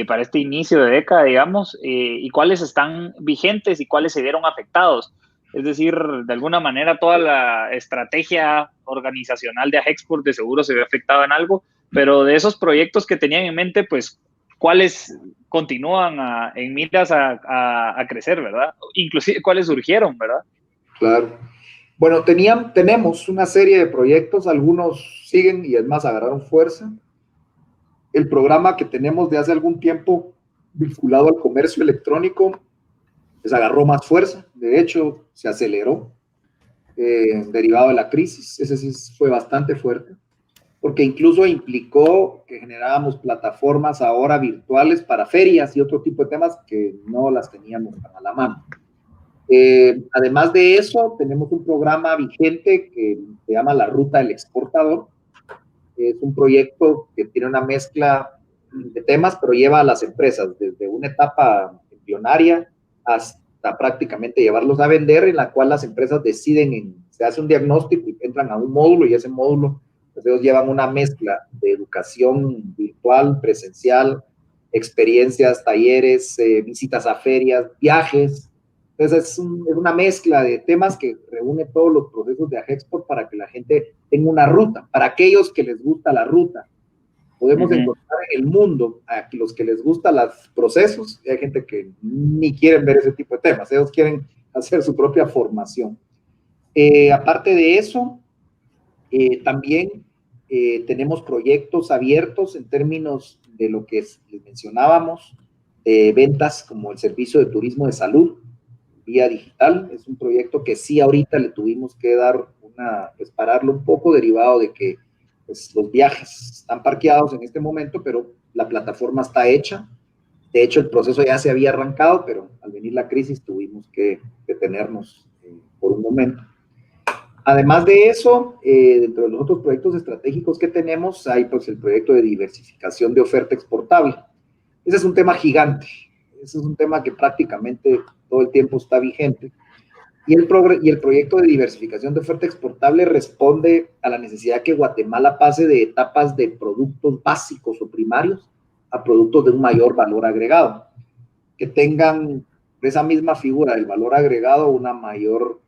B: para este inicio de década, digamos, y cuáles están vigentes y cuáles se vieron afectados. Es decir, de alguna manera toda la estrategia organizacional de Agexport de seguro se ve afectada en algo, pero de esos proyectos que tenían en mente, pues, ¿cuáles continúan en miras a crecer, verdad? Inclusive, ¿cuáles surgieron, verdad?
C: Claro. Bueno, tenemos una serie de proyectos, algunos siguen y es más, agarraron fuerza. El programa que tenemos de hace algún tiempo vinculado al comercio electrónico, pues agarró más fuerza, de hecho, se aceleró, derivado de la crisis. Ese sí fue bastante fuerte, porque incluso implicó que generábamos plataformas ahora virtuales para ferias y otro tipo de temas que no las teníamos a la mano. Además de eso, tenemos un programa vigente que se llama La Ruta del Exportador. Es un proyecto que tiene una mezcla de temas, pero lleva a las empresas desde una etapa embrionaria hasta prácticamente llevarlos a vender, en la cual las empresas deciden, se hace un diagnóstico y entran a un módulo, y ese módulo, pues ellos llevan una mezcla de educación virtual, presencial, experiencias, talleres, visitas a ferias, viajes. Entonces es una mezcla de temas que reúne todos los procesos de AGEXPORT para que la gente tenga una ruta. Para aquellos que les gusta la ruta, podemos encontrar en el mundo a los que les gustan los procesos, y hay gente que ni quieren ver ese tipo de temas, ellos quieren hacer su propia formación. Aparte de eso, también tenemos proyectos abiertos en términos de lo que les mencionábamos, ventas como el servicio de turismo de salud vía digital. Es un proyecto que sí ahorita le tuvimos que dar pues pararlo un poco, derivado de que pues, los viajes están parqueados en este momento, pero la plataforma está hecha. De hecho, el proceso ya se había arrancado, pero al venir la crisis tuvimos que detenernos por un momento. Además de eso, dentro de los otros proyectos estratégicos que tenemos, hay pues el proyecto de diversificación de oferta exportable. Ese es un tema gigante, ese es un tema que prácticamente todo el tiempo está vigente. Y el proyecto de diversificación de oferta exportable responde a la necesidad que Guatemala pase de etapas de productos básicos o primarios a productos de un mayor valor agregado, que tengan esa misma figura del valor agregado una mayor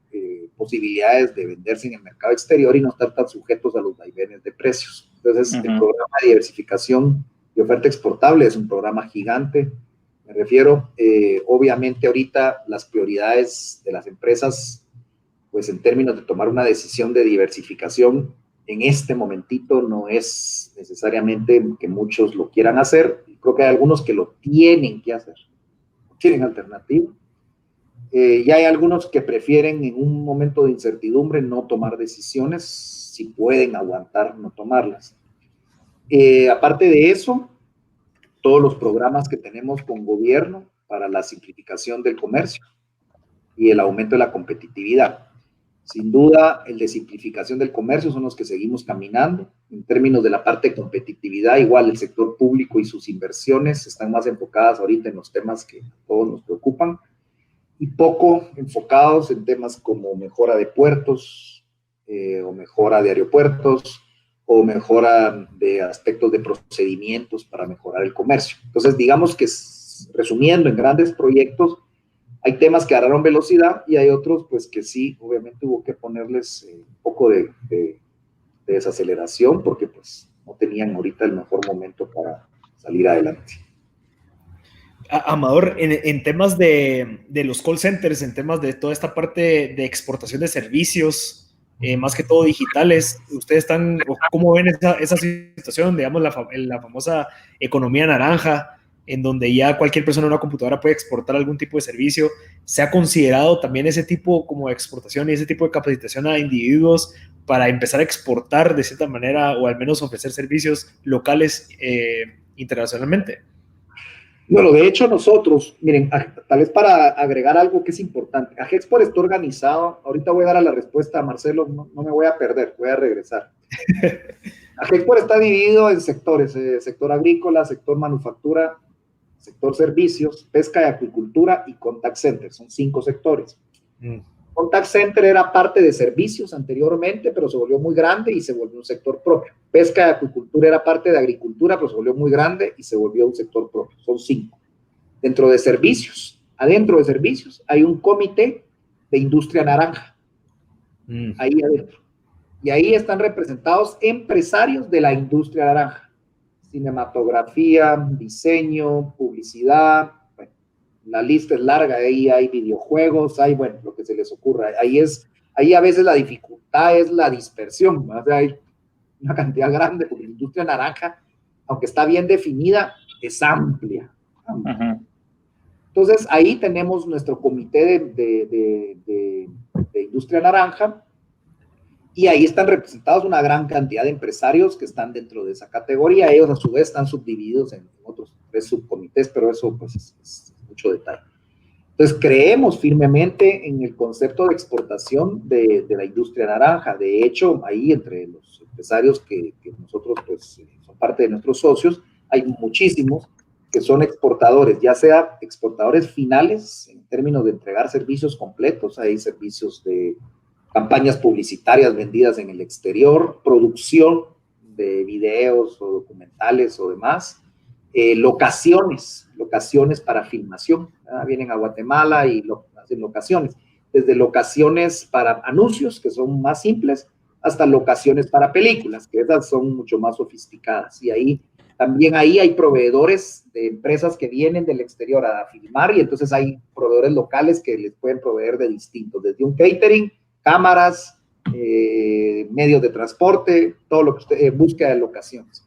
C: posibilidades de venderse en el mercado exterior y no estar tan sujetos a los vaivenes de precios. Entonces, el programa de diversificación de oferta exportable es un programa gigante. Me refiero, obviamente ahorita las prioridades de las empresas, pues en términos de tomar una decisión de diversificación, en este momentito no es necesariamente que muchos lo quieran hacer. Creo que hay algunos que lo tienen que hacer, no tienen alternativa. Y hay algunos que prefieren en un momento de incertidumbre no tomar decisiones, si pueden aguantar no tomarlas. Aparte de eso, todos los programas que tenemos con gobierno para la simplificación del comercio y el aumento de la competitividad. Sin duda, el de simplificación del comercio son los que seguimos caminando. En términos de la parte de competitividad, igual el sector público y sus inversiones están más enfocadas ahorita en los temas que a todos nos preocupan, y poco enfocados en temas como mejora de puertos, o mejora de aeropuertos, o mejora de aspectos de procedimientos para mejorar el comercio. Entonces, digamos que, resumiendo, en grandes proyectos, hay temas que agarraron velocidad y hay otros, pues, que sí, obviamente hubo que ponerles un poco de desaceleración, porque, pues, no tenían ahorita el mejor momento para salir adelante.
A: Amador, en temas de los call centers, en temas de toda esta parte de exportación de servicios, más que todo digitales, ¿ustedes cómo ven esa situación, digamos, la famosa economía naranja, en donde ya cualquier persona en una computadora puede exportar algún tipo de servicio? ¿Se ha considerado también ese tipo como de exportación y ese tipo de capacitación a individuos para empezar a exportar de cierta manera, o al menos ofrecer servicios locales internacionalmente?
C: Bueno, de hecho nosotros, miren, tal vez para agregar algo que es importante, AGEXPORT está organizado, ahorita voy a dar a la respuesta a Marcelo, no me voy a perder, voy a regresar. AGEXPORT está dividido en sectores, sector agrícola, sector manufactura, sector servicios, pesca y acuicultura y contact center, son 5 sectores. Contact Center era parte de servicios anteriormente, pero se volvió muy grande y se volvió un sector propio. Pesca y acuicultura era parte de agricultura, pero se volvió muy grande y se volvió un sector propio. Son 5. Dentro de servicios, adentro de servicios, hay un comité de industria naranja. Ahí adentro. Y ahí están representados empresarios de la industria naranja. Cinematografía, diseño, publicidad. La lista es larga, ahí hay videojuegos, hay, bueno, lo que se les ocurra. Ahí a veces la dificultad es la dispersión, ¿no? O sea, hay una cantidad grande, porque la industria naranja, aunque está bien definida, es amplia. Entonces, ahí tenemos nuestro comité de industria naranja, y ahí están representados una gran cantidad de empresarios que están dentro de esa categoría. Ellos, a su vez, están subdivididos en otros 3 subcomités, pero eso, pues, es mucho detalle. Entonces, creemos firmemente en el concepto de exportación de la industria naranja. De hecho, ahí entre los empresarios que nosotros, pues, son parte de nuestros socios, hay muchísimos que son exportadores, ya sea exportadores finales, en términos de entregar servicios completos. Hay servicios de campañas publicitarias vendidas en el exterior, producción de videos o documentales o demás, locaciones para filmación. Vienen a Guatemala y hacen locaciones, desde locaciones para anuncios, que son más simples, hasta locaciones para películas, que esas son mucho más sofisticadas. Y ahí también hay proveedores de empresas que vienen del exterior a filmar, y entonces hay proveedores locales que les pueden proveer de distintos, desde un catering, cámaras, medios de transporte, todo lo que usted búsqueda de locaciones.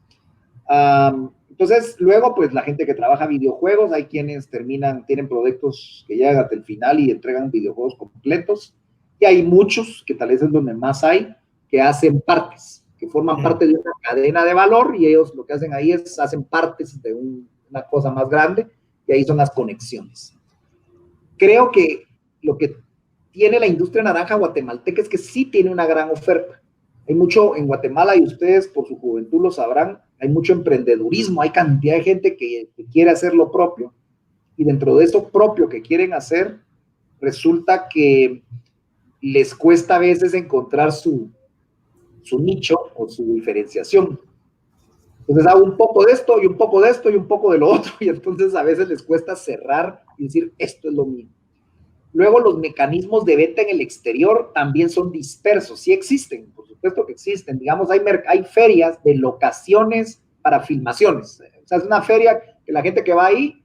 C: Entonces, luego, pues la gente que trabaja videojuegos, hay quienes tienen proyectos que llegan hasta el final y entregan videojuegos completos, y hay muchos, que tal vez es donde más hay, que hacen partes, que forman parte de una cadena de valor, y ellos lo que hacen ahí es, hacen partes de una cosa más grande, y ahí son las conexiones. Creo que lo que tiene la industria naranja guatemalteca es que sí tiene una gran oferta. Hay mucho en Guatemala, y ustedes por su juventud lo sabrán, hay mucho emprendedurismo, hay cantidad de gente que quiere hacer lo propio, y dentro de eso propio que quieren hacer, resulta que les cuesta a veces encontrar su nicho o su diferenciación. Entonces hago un poco de esto y un poco de esto y un poco de lo otro, y entonces a veces les cuesta cerrar y decir, esto es lo mío. Luego, los mecanismos de venta en el exterior también son dispersos. Sí existen, por supuesto que existen. Digamos, hay ferias de locaciones para filmaciones. O sea, es una feria que la gente que va ahí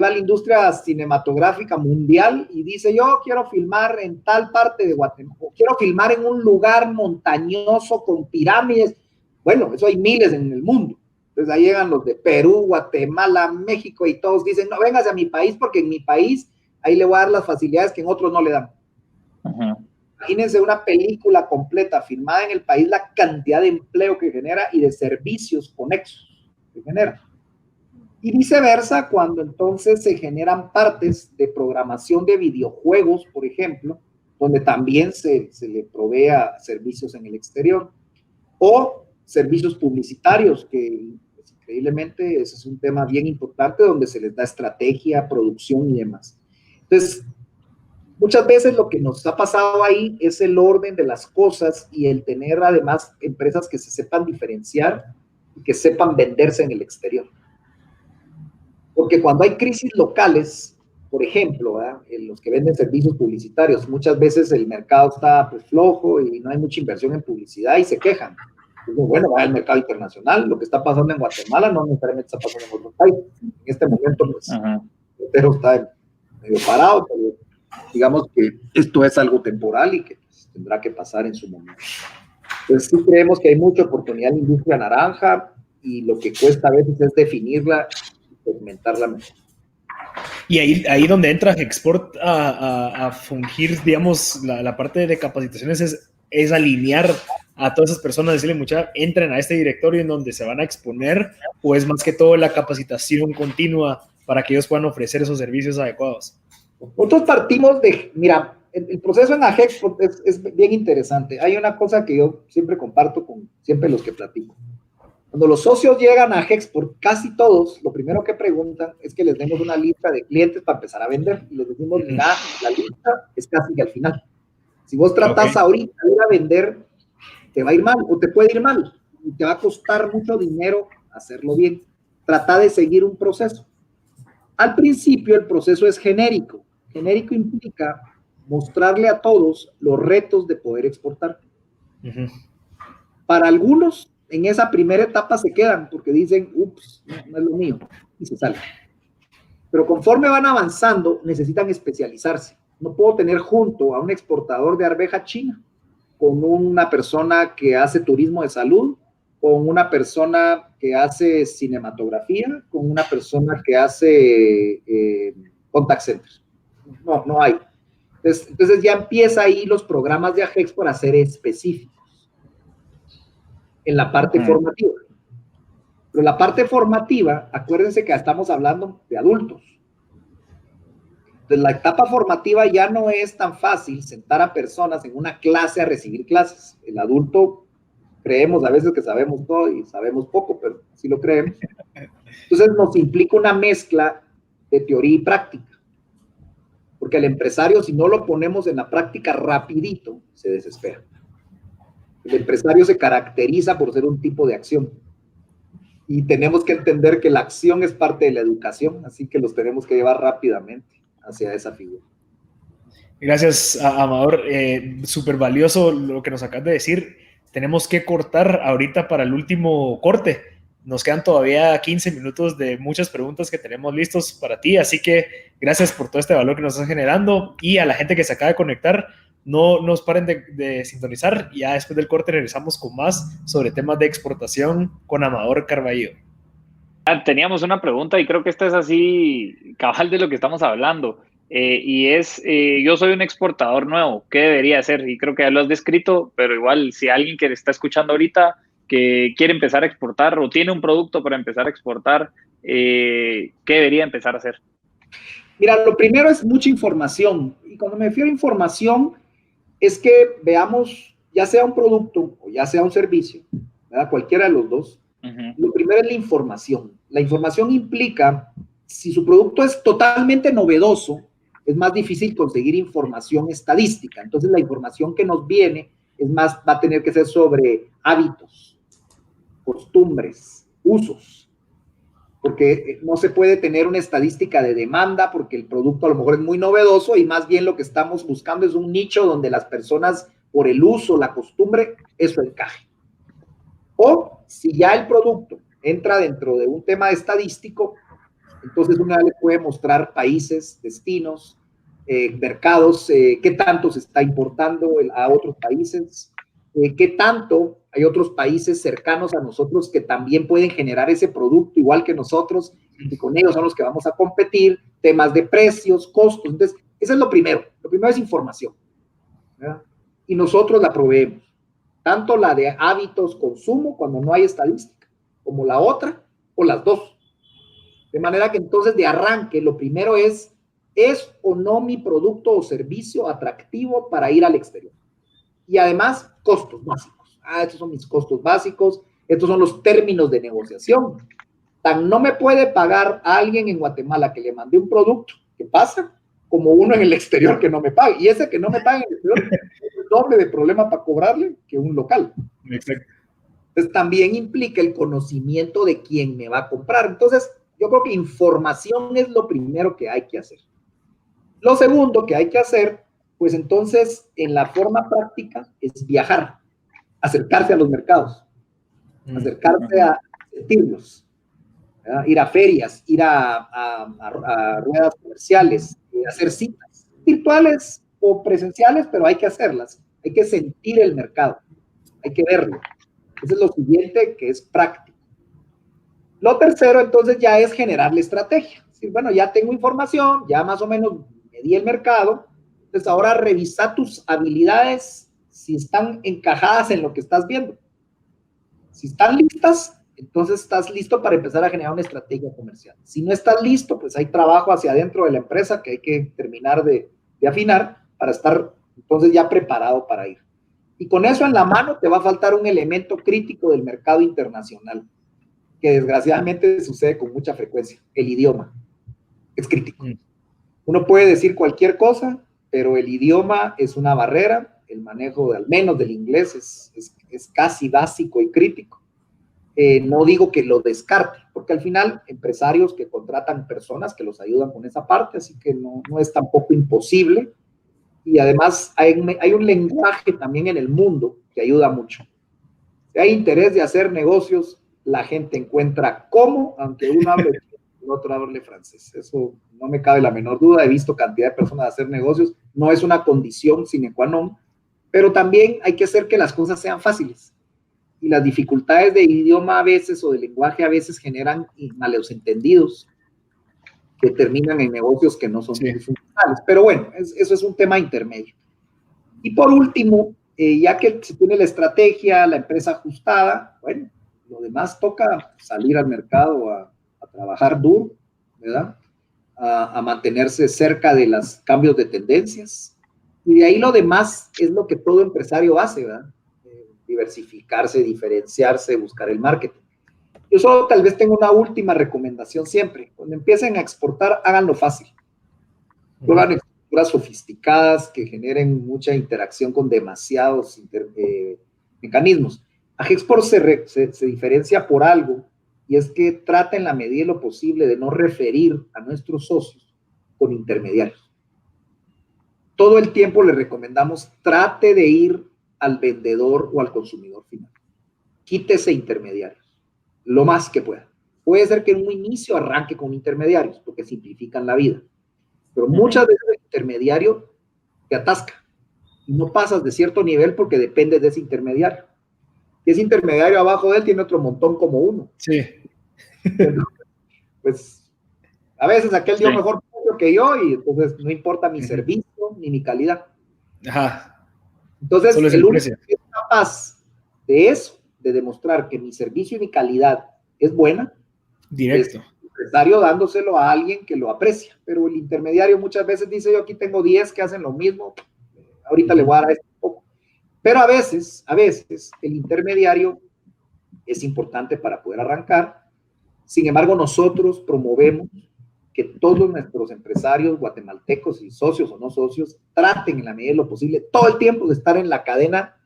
C: va la industria cinematográfica mundial y dice, yo quiero filmar en tal parte de Guatemala, o quiero filmar en un lugar montañoso con pirámides. Bueno, eso hay miles en el mundo. Entonces ahí llegan los de Perú, Guatemala, México, y todos dicen, no, véngase a mi país, porque en mi país ahí le voy a dar las facilidades que en otros no le dan. Imagínense una película completa filmada en el país, la cantidad de empleo que genera y de servicios conexos que genera. Y viceversa, cuando entonces se generan partes de programación de videojuegos, por ejemplo, donde también se le provea servicios en el exterior, o servicios publicitarios, que pues, increíblemente ese es un tema bien importante, donde se les da estrategia, producción y demás. Entonces, muchas veces lo que nos ha pasado ahí es el orden de las cosas y el tener además empresas que se sepan diferenciar y que sepan venderse en el exterior. Porque cuando hay crisis locales, por ejemplo, los que venden servicios publicitarios, muchas veces el mercado está pues, flojo y no hay mucha inversión en publicidad y se quejan. Entonces, bueno, va al mercado internacional, lo que está pasando en Guatemala no necesariamente está pasando en otros países. En este momento, pues, pero está medio parado, pero digamos que esto es algo temporal y que pues, tendrá que pasar en su momento. Entonces sí creemos que hay mucha oportunidad en la industria naranja, y lo que cuesta a veces es definirla y segmentarla mejor.
A: Y ahí donde entra Hexport a fungir, digamos, la parte de capacitaciones es alinear a todas esas personas, decirle, mucha, entren a este directorio en donde se van a exponer, o es más que todo la capacitación continua para que ellos puedan ofrecer esos servicios adecuados.
C: Nosotros partimos de, mira, el proceso en Hexport es bien interesante. Hay una cosa que yo siempre comparto con siempre los que platico. Cuando los socios llegan a Hexport, casi todos, lo primero que preguntan es que les demos una lista de clientes para empezar a vender. Y les decimos, mira, la lista es casi que al final. Si vos tratás ahorita de ir a vender, te va a ir mal o te puede ir mal. Y te va a costar mucho dinero hacerlo bien. Trata de seguir un proceso. Al principio, el proceso es genérico. Genérico implica mostrarle a todos los retos de poder exportar. Para algunos, en esa primera etapa se quedan porque dicen, ups, no es lo mío, y se salen. Pero conforme van avanzando, necesitan especializarse. No puedo tener junto a un exportador de arveja china con una persona que hace turismo de salud, con una persona que hace cinematografía, con una persona que hace contact centers. No hay. Entonces ya empieza ahí los programas de Hexport a ser específicos en la parte formativa. Pero la parte formativa, acuérdense que estamos hablando de adultos. Entonces, la etapa formativa ya no es tan fácil sentar a personas en una clase a recibir clases. El adulto creemos a veces que sabemos todo y sabemos poco, pero sí lo creemos. Entonces nos implica una mezcla de teoría y práctica. Porque el empresario, si no lo ponemos en la práctica rapidito, se desespera. El empresario se caracteriza por ser un tipo de acción. Y tenemos que entender que la acción es parte de la educación, así que los tenemos que llevar rápidamente hacia esa figura.
A: Gracias, Amador. Súper valioso lo que nos acabas de decir. Tenemos que cortar ahorita para el último corte. Nos quedan todavía 15 minutos de muchas preguntas que tenemos listos para ti, así que gracias por todo este valor que nos estás generando, y a la gente que se acaba de conectar, no nos paren de sintonizar. Ya después del corte regresamos con más sobre temas de exportación con Amador Carballo.
B: Teníamos una pregunta y creo que esta es así cabal de lo que estamos hablando. Y es, yo soy un exportador nuevo, ¿qué debería hacer? Y creo que ya lo has descrito, pero igual si alguien que está escuchando ahorita que quiere empezar a exportar o tiene un producto para empezar a exportar, ¿qué debería empezar a hacer?
C: Mira, lo primero es mucha información. Y cuando me refiero a información, es que veamos, ya sea un producto o ya sea un servicio, ¿verdad? Cualquiera de los dos. Lo primero es la información. La información implica, si su producto es totalmente novedoso, es más difícil conseguir información estadística. Entonces, la información que nos viene va a tener que ser sobre hábitos, costumbres, usos, porque no se puede tener una estadística de demanda porque el producto a lo mejor es muy novedoso y más bien lo que estamos buscando es un nicho donde las personas, por el uso, la costumbre, eso encaje. O si ya el producto entra dentro de un tema estadístico, entonces una le puede mostrar países, destinos, mercados, qué tanto se está importando a otros países, qué tanto hay otros países cercanos a nosotros que también pueden generar ese producto igual que nosotros, y con ellos son los que vamos a competir, temas de precios, costos. Entonces, eso es lo primero es información, ¿verdad? Y nosotros la proveemos. Tanto la de hábitos, consumo, cuando no hay estadística, como la otra, o las dos. De manera que entonces de arranque, lo primero ¿es o no mi producto o servicio atractivo para ir al exterior? Y además, costos básicos. Estos son mis costos básicos, estos son los términos de negociación. Tan no me puede pagar a alguien en Guatemala que le mandé un producto, ¿qué pasa? Como uno en el exterior que no me pague. Y ese que no me paga en el exterior es el doble de problema para cobrarle que un local.
A: Exacto.
C: Entonces también implica el conocimiento de quién me va a comprar. Entonces yo creo que información es lo primero que hay que hacer. Lo segundo que hay que hacer, pues entonces en la forma práctica es viajar, acercarse a los mercados, acercarse a sentirlos. ¿verdad? Ir a ferias, ir a ruedas comerciales, hacer citas virtuales o presenciales, pero hay que hacerlas. Hay que sentir el mercado, hay que verlo. Eso es lo siguiente, que es práctico. Lo tercero, entonces, ya es generar la estrategia. Es decir, bueno, ya tengo información, ya más o menos medí el mercado, entonces ahora revisa tus habilidades si están encajadas en lo que estás viendo. Si están listas, entonces estás listo para empezar a generar una estrategia comercial. Si no estás listo, pues hay trabajo hacia adentro de la empresa que hay que terminar de afinar para estar entonces ya preparado para ir. Y con eso en la mano te va a faltar un elemento crítico del mercado internacional, que desgraciadamente sucede con mucha frecuencia: el idioma. Es crítico. Uno puede decir cualquier cosa, pero el idioma es una barrera. El manejo al menos del inglés es casi básico y crítico. No digo que lo descarte, porque al final empresarios que contratan personas que los ayudan con esa parte, así que no es tampoco imposible. Y además hay un lenguaje también en el mundo que ayuda mucho. Si hay interés de hacer negocios, la gente encuentra cómo, aunque uno hable y el otro hable francés. Eso no me cabe la menor duda. He visto cantidad de personas hacer negocios. No es una condición sine qua non, pero también hay que hacer que las cosas sean fáciles. Y las dificultades de idioma a veces o de lenguaje a veces generan malos entendidos que terminan en negocios que no son funcionales. Pero bueno, eso es un tema intermedio. Y por último, ya que se tiene la estrategia, la empresa ajustada, bueno, lo demás toca salir al mercado a trabajar duro, ¿verdad? a mantenerse cerca de los cambios de tendencias. Y de ahí lo demás es lo que todo empresario hace, ¿verdad? Diversificarse, diferenciarse, buscar el marketing. Yo solo tal vez tengo una última recomendación siempre. Cuando empiecen a exportar, háganlo fácil. Hagan estructuras sofisticadas que generen mucha interacción con demasiados mecanismos. Agexport se diferencia por algo, y es que trata en la medida de lo posible de no referir a nuestros socios con intermediarios. Todo el tiempo le recomendamos, trate de ir al vendedor o al consumidor final. Quítese intermediarios, lo más que pueda. Puede ser que en un inicio arranque con intermediarios, porque simplifican la vida. Pero muchas veces el intermediario te atasca y no pasas de cierto nivel porque depende de ese intermediario. Y ese intermediario abajo de él tiene otro montón como uno.
A: Sí.
C: Entonces, pues a veces aquel dio mejor precio que yo y entonces no importa mi servicio ni mi calidad.
A: Ajá.
C: Entonces, el único que es capaz de eso, de demostrar que mi servicio y mi calidad es buena,
A: directo.
C: Es el empresario dándoselo a alguien que lo aprecia. Pero el intermediario muchas veces dice, yo aquí tengo 10 que hacen lo mismo, ahorita le voy a dar esto un poco. Pero a veces, el intermediario es importante para poder arrancar. Sin embargo, nosotros promovemos que todos nuestros empresarios guatemaltecos y socios o no socios traten en la medida de lo posible todo el tiempo de estar en la cadena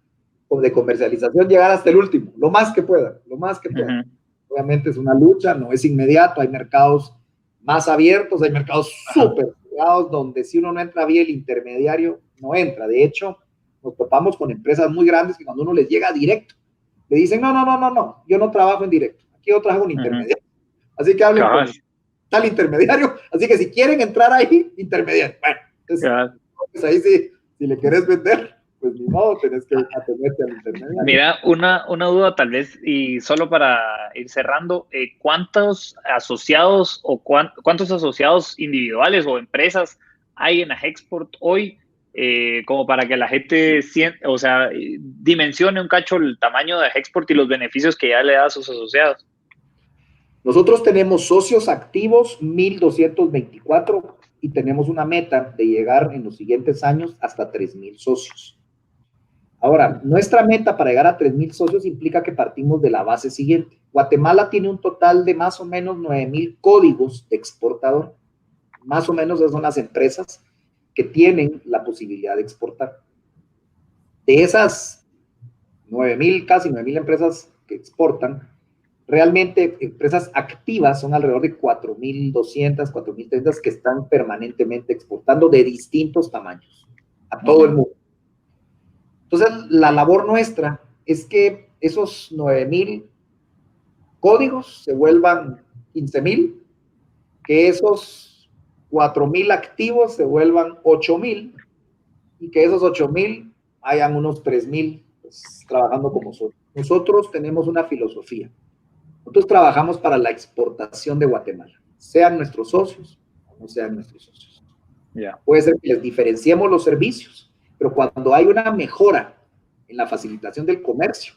C: de comercialización, llegar hasta el último, lo más que puedan, lo más que puedan. Obviamente es una lucha, no es inmediato, hay mercados más abiertos, hay mercados súper cerrados donde si uno no entra bien, el intermediario no entra. De hecho, nos topamos con empresas muy grandes que cuando uno les llega directo, le dicen, no, yo no trabajo en directo, aquí yo trabajo en intermediario. Así que hablen con tal intermediario, así que si quieren entrar ahí, intermediario. Bueno, entonces, pues ahí sí, si le quieres vender, pues ni modo, tenés que atenerte al intermediario.
B: Mira, una duda tal vez, y solo para ir cerrando, ¿cuántos asociados o cuántos asociados individuales o empresas hay en Agexport hoy? Como para que la gente dimensione un cacho el tamaño de Agexport y los beneficios que ya le da a sus asociados.
C: Nosotros tenemos socios activos 1,224 y tenemos una meta de llegar en los siguientes años hasta 3,000 socios. Ahora, nuestra meta para llegar a 3,000 socios implica que partimos de la base siguiente. Guatemala tiene un total de más o menos 9,000 códigos de exportador. Más o menos esas son las empresas que tienen la posibilidad de exportar. De esas 9,000, casi 9,000 empresas que exportan, realmente empresas activas son alrededor de 4,200, 4,300 que están permanentemente exportando de distintos tamaños a todo el mundo. Entonces, la labor nuestra es que esos 9,000 códigos se vuelvan 15,000, que esos 4,000 activos se vuelvan 8,000 y que esos 8,000 hayan unos 3,000 pues, trabajando como nosotros. Nosotros tenemos una filosofía. Nosotros trabajamos para la exportación de Guatemala, sean nuestros socios o no sean nuestros socios. Puede ser que les diferenciemos los servicios, pero cuando hay una mejora en la facilitación del comercio,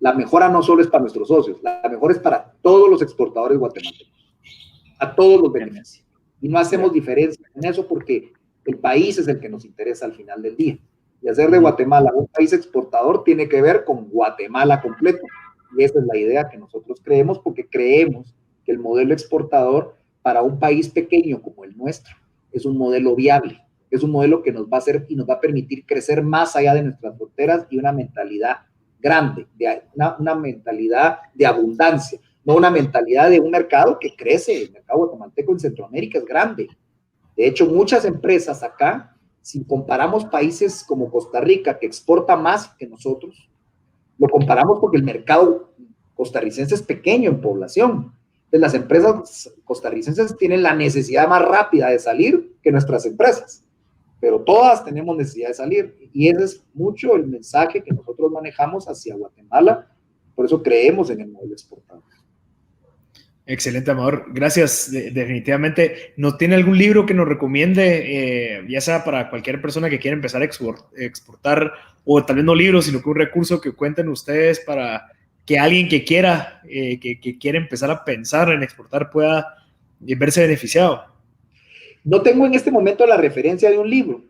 C: la mejora no solo es para nuestros socios, la mejora es para todos los exportadores guatemaltecos, a todos los beneficios. Y no hacemos diferencia en eso porque el país es el que nos interesa al final del día. Y hacer de Guatemala un país exportador tiene que ver con Guatemala completo. Y esa es la idea que nosotros creemos, porque creemos que el modelo exportador para un país pequeño como el nuestro es un modelo viable. Es un modelo que nos va a hacer y nos va a permitir crecer más allá de nuestras fronteras y una mentalidad grande, una mentalidad de abundancia, no una mentalidad de un mercado que crece. El mercado guatemalteco en Centroamérica es grande. De hecho, muchas empresas acá, si comparamos países como Costa Rica, que exporta más que nosotros, lo comparamos porque el mercado costarricense es pequeño en población. Entonces, las empresas costarricenses tienen la necesidad más rápida de salir que nuestras empresas. Pero todas tenemos necesidad de salir y ese es mucho el mensaje que nosotros manejamos hacia Guatemala, por eso creemos en el modelo exportador.
A: Excelente, Amador, gracias. Definitivamente, ¿no tiene algún libro que nos recomiende, ya sea para cualquier persona que quiera empezar a exportar, o tal vez no libros, sino que un recurso que cuenten ustedes para que alguien que quiera, que quiera empezar a pensar en exportar pueda verse beneficiado?
C: No tengo en este momento la referencia de un libro,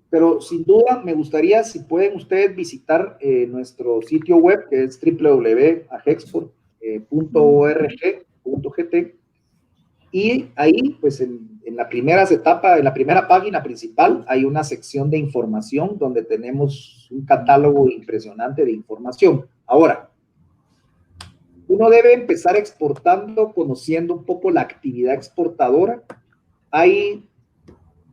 C: pero sin duda me gustaría, si pueden ustedes visitar nuestro sitio web, que es www.agexport.org.gt, y ahí, pues en la primera etapa, en la primera página principal, hay una sección de información donde tenemos un catálogo impresionante de información. Ahora, uno debe empezar exportando, conociendo un poco la actividad exportadora. Hay,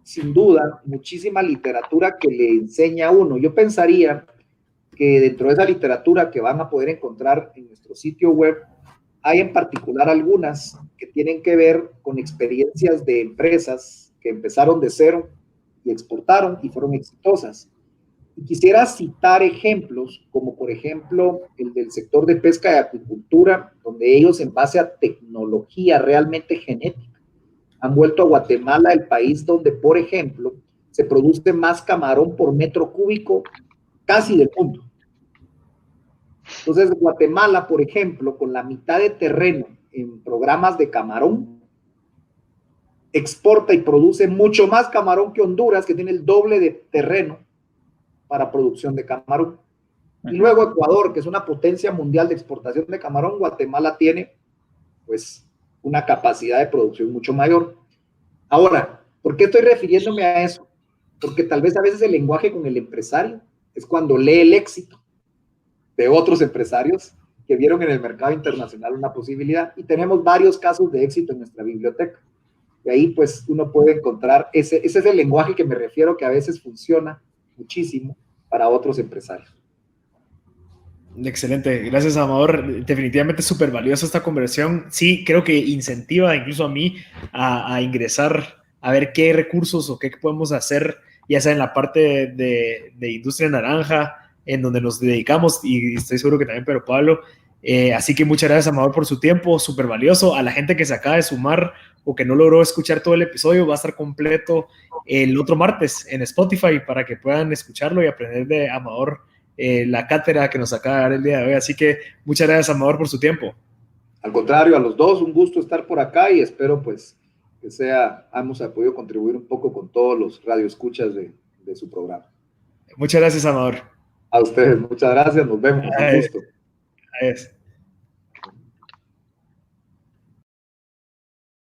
C: sin duda, muchísima literatura que le enseña a uno. Yo pensaría que dentro de esa literatura que van a poder encontrar en nuestro sitio web, hay en particular algunas que tienen que ver con experiencias de empresas que empezaron de cero y exportaron y fueron exitosas. Y quisiera citar ejemplos, como por ejemplo el del sector de pesca y acuicultura, donde ellos en base a tecnología realmente genética han vuelto a Guatemala el país donde, por ejemplo, se produce más camarón por metro cúbico casi del mundo. Entonces, Guatemala, por ejemplo, con la mitad de terreno en programas de camarón, exporta y produce mucho más camarón que Honduras, que tiene el doble de terreno para producción de camarón. Y luego Ecuador, que es una potencia mundial de exportación de camarón, Guatemala tiene, pues, una capacidad de producción mucho mayor. Ahora, ¿por qué estoy refiriéndome a eso? Porque tal vez a veces el lenguaje con el empresario es cuando lee el éxito de otros empresarios que vieron en el mercado internacional una posibilidad, y tenemos varios casos de éxito en nuestra biblioteca. Y ahí pues uno puede encontrar, ese es el lenguaje que me refiero, que a veces funciona muchísimo para otros empresarios.
A: Excelente, gracias Amador, definitivamente súper valiosa esta conversación. Sí, creo que incentiva incluso a mí a ingresar, a ver qué recursos o qué podemos hacer, ya sea en la parte de industria naranja, en donde nos dedicamos, y estoy seguro que también Pedro Pablo. Así que muchas gracias Amador por su tiempo, súper valioso. A la gente que se acaba de sumar o que no logró escuchar todo el episodio, va a estar completo el otro martes en Spotify para que puedan escucharlo y aprender de Amador la cátedra que nos acaba de dar el día de hoy. Así que muchas gracias Amador por su tiempo.
C: Al contrario, a los dos, un gusto estar por acá, y espero pues que hemos podido contribuir un poco con todos los radioescuchas de su programa.
A: Muchas gracias Amador.
C: A ustedes, muchas gracias, nos vemos, un gusto.
A: Adiós.